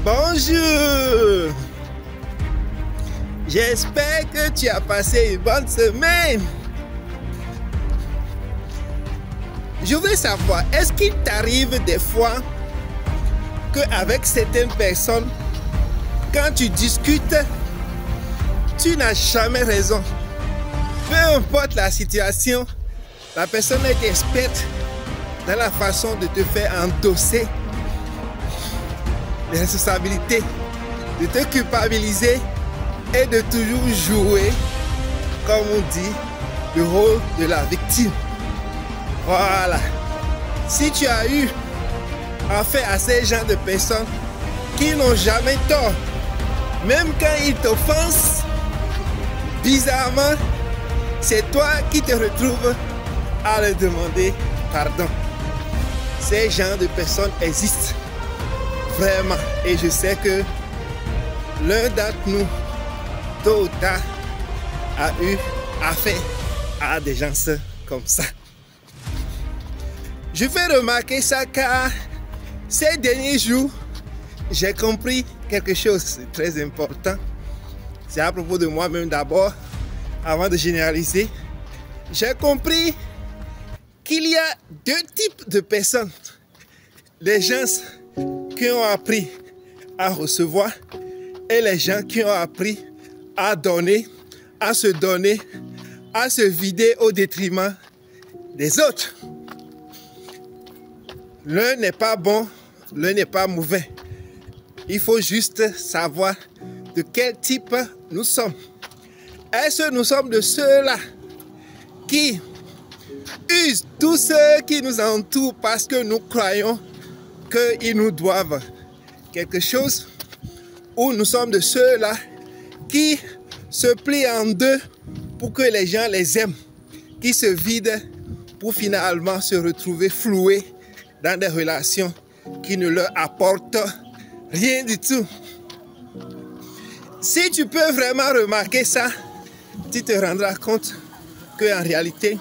Bonjour! J'espère que tu as passé une bonne semaine. Je veux savoir, est-ce qu'il t'arrive des fois qu'avec certaines personnes, quand tu discutes, tu n'as jamais raison? Peu importe la situation, la personne est experte dans la façon de te faire endosser les responsabilités, de te culpabiliser et de toujours jouer, comme on dit, le rôle de la victime. Voilà. Si tu as eu affaire à ces gens de personnes qui n'ont jamais tort, même quand ils t'offensent, bizarrement, c'est toi qui te retrouves à leur demander pardon. Ces gens de personnes existent vraiment, et je sais que l'un d'entre nous, tôt ou tard, a eu affaire à des gens comme ça. Je fais remarquer ça car ces derniers jours, j'ai compris quelque chose de très important. C'est à propos de moi-même d'abord, avant de généraliser. J'ai compris qu'il y a deux types de personnes. Les gens qui ont appris à recevoir et les gens qui ont appris à donner, à se donner, à se vider au détriment des autres. L'un n'est pas bon, l'un n'est pas mauvais. Il faut juste savoir de quel type nous sommes. Est-ce que nous sommes de ceux-là qui usent tous ceux qui nous entourent parce que nous croyons qu'ils nous doivent quelque chose, ou nous sommes de ceux-là qui se plient en deux pour que les gens les aiment, qui se vident pour finalement se retrouver floués dans des relations qui ne leur apportent rien du tout. Si tu peux vraiment remarquer ça, tu te rendras compte qu'en réalité,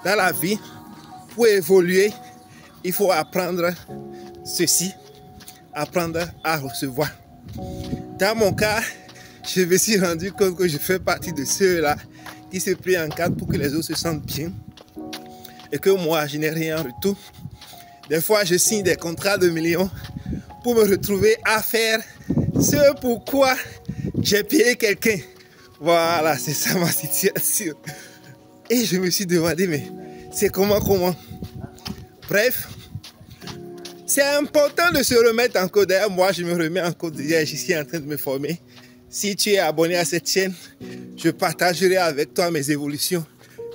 dans la vie, pour évoluer, il faut apprendre ceci, apprendre à recevoir. Dans mon cas, je me suis rendu compte que je fais partie de ceux-là qui se plient en quatre pour que les autres se sentent bien et que moi, je n'ai rien en retour. Des fois, je signe des contrats de millions pour me retrouver à faire ce pourquoi j'ai payé quelqu'un. Voilà, c'est ça ma situation. Et je me suis demandé, mais c'est comment? Bref, c'est important de se remettre en cause. D'ailleurs, moi, je me remets en cause. Je suis en train de me former. Si tu es abonné à cette chaîne, je partagerai avec toi mes évolutions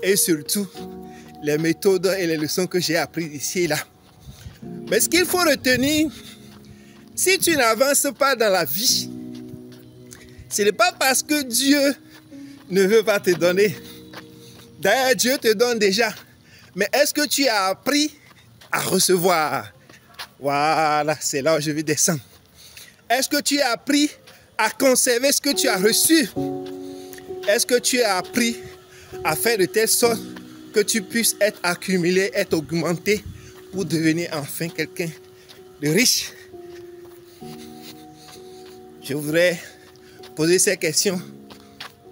et surtout les méthodes et les leçons que j'ai apprises ici et là. Mais ce qu'il faut retenir, si tu n'avances pas dans la vie, ce n'est pas parce que Dieu ne veut pas te donner. D'ailleurs, Dieu te donne déjà. Mais est-ce que tu as appris à recevoir? Voilà, c'est là où je vais descendre. Est-ce que tu as appris à conserver ce que tu as reçu? Est-ce que tu as appris à faire de telle sorte que tu puisses être accumulé, être augmenté pour devenir enfin quelqu'un de riche? Je voudrais poser ces questions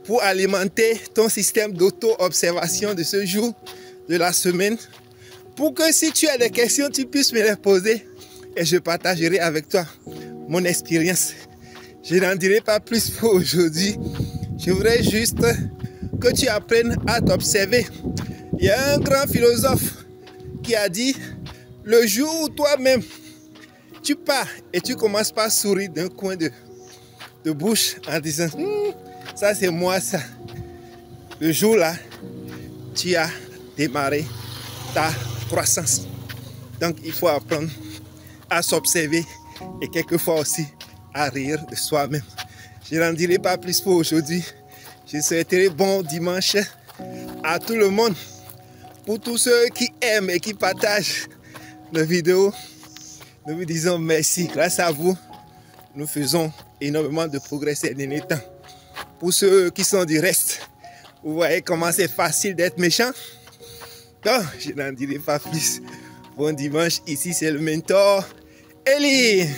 pour alimenter ton système d'auto-observation de ce jour, de la semaine, pour que si tu as des questions, tu puisses me les poser et je partagerai avec toi mon expérience. Je n'en dirai pas plus pour aujourd'hui. Je voudrais juste que tu apprennes à t'observer. Il y a un grand philosophe qui a dit, le jour où toi-même, tu pars et tu commences par sourire d'un coin de bouche en disant, ça c'est moi ça. Le jour-là, tu as démarré ta croissance. Donc il faut apprendre à s'observer et quelquefois aussi à rire de soi-même. Je n'en dirai pas plus pour aujourd'hui. Je souhaiterais bon dimanche à tout le monde. Pour tous ceux qui aiment et qui partagent nos vidéos, nous vous disons merci. Grâce à vous, nous faisons énormément de progrès ces derniers temps. Pour ceux qui sont du reste, vous voyez comment c'est facile d'être méchant. Non, je n'en dirai pas plus. Bon dimanche, ici c'est le mentor Eli.